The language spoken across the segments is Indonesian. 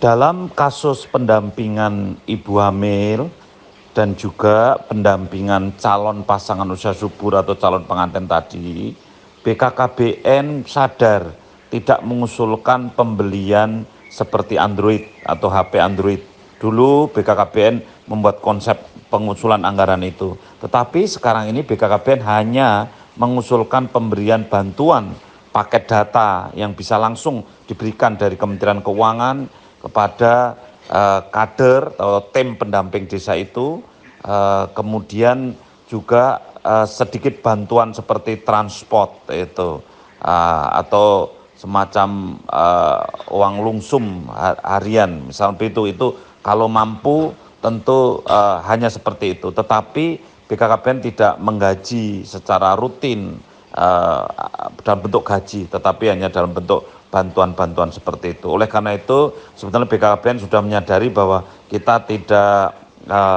Dalam kasus pendampingan ibu hamil dan juga pendampingan calon pasangan usia subur atau calon pengantin tadi, BKKBN sadar tidak mengusulkan pembelian seperti Android atau HP Android. Dulu BKKBN membuat konsep pengusulan anggaran itu, tetapi sekarang ini BKKBN hanya mengusulkan pemberian bantuan paket data yang bisa langsung diberikan dari Kementerian Keuangan kepada kader atau tim pendamping desa itu, kemudian juga sedikit bantuan seperti transport itu, atau semacam uang lungsum harian, misalnya itu kalau mampu tentu hanya seperti itu, tetapi BKKBN tidak menggaji secara rutin dalam bentuk gaji, tetapi hanya dalam bentuk bantuan-bantuan seperti itu. Oleh karena itu, sebetulnya BKKBN sudah menyadari bahwa kita tidak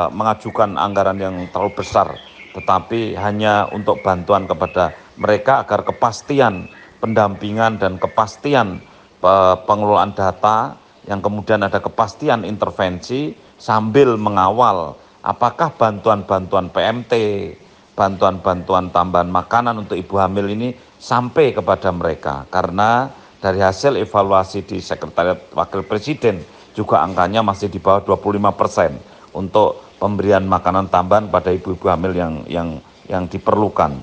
mengajukan anggaran yang terlalu besar, tetapi hanya untuk bantuan kepada mereka agar kepastian pendampingan dan kepastian pengelolaan data, yang kemudian ada kepastian intervensi sambil mengawal apakah bantuan-bantuan PMT, bantuan-bantuan tambahan makanan untuk ibu hamil ini sampai kepada mereka. Karena dari hasil evaluasi di Sekretariat Wakil Presiden juga angkanya masih di bawah 25% untuk pemberian makanan tambahan pada ibu-ibu hamil yang diperlukan.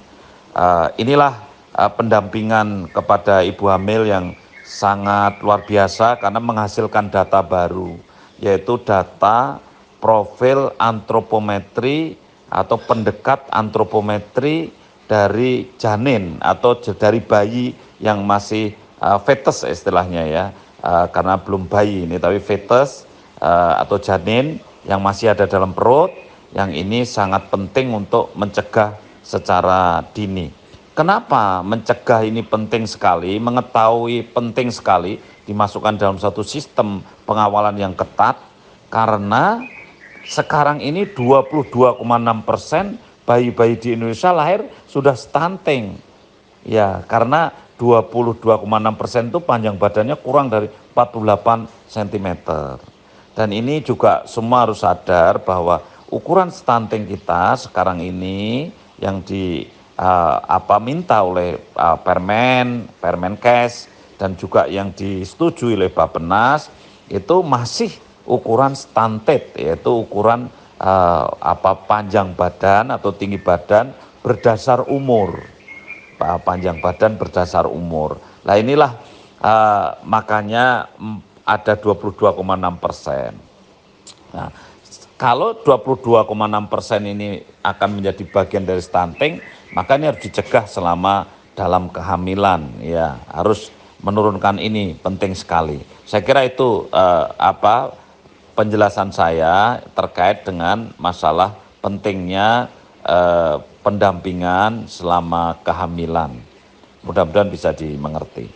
Inilah pendampingan kepada ibu hamil yang sangat luar biasa karena menghasilkan data baru, yaitu data profil antropometri atau pendekat antropometri dari janin atau dari bayi yang masih fetus istilahnya ya, karena belum bayi ini tapi fetus atau janin yang masih ada dalam perut, yang ini sangat penting untuk mencegah secara dini. Kenapa mencegah ini penting sekali, mengetahui penting sekali, dimasukkan dalam satu sistem pengawalan yang ketat, karena sekarang ini 22,6% bayi-bayi di Indonesia lahir sudah stunting. Ya, karena 22,6% itu panjang badannya kurang dari 48 cm. Dan ini juga semua harus sadar bahwa ukuran stunting kita sekarang ini yang minta oleh Permenkes dan juga yang disetujui oleh Bappenas itu masih ukuran stunted, yaitu ukuran panjang badan atau tinggi badan berdasar umur. Panjang badan berdasar umur. Nah inilah makanya ada 22,6%. Nah, kalau 22,6% ini akan menjadi bagian dari stunting, maka ini harus dicegah selama dalam kehamilan. Ya, harus menurunkan ini penting sekali. Saya kira itu penjelasan saya terkait dengan masalah pentingnya pendampingan selama kehamilan. Mudah-mudahan bisa dimengerti.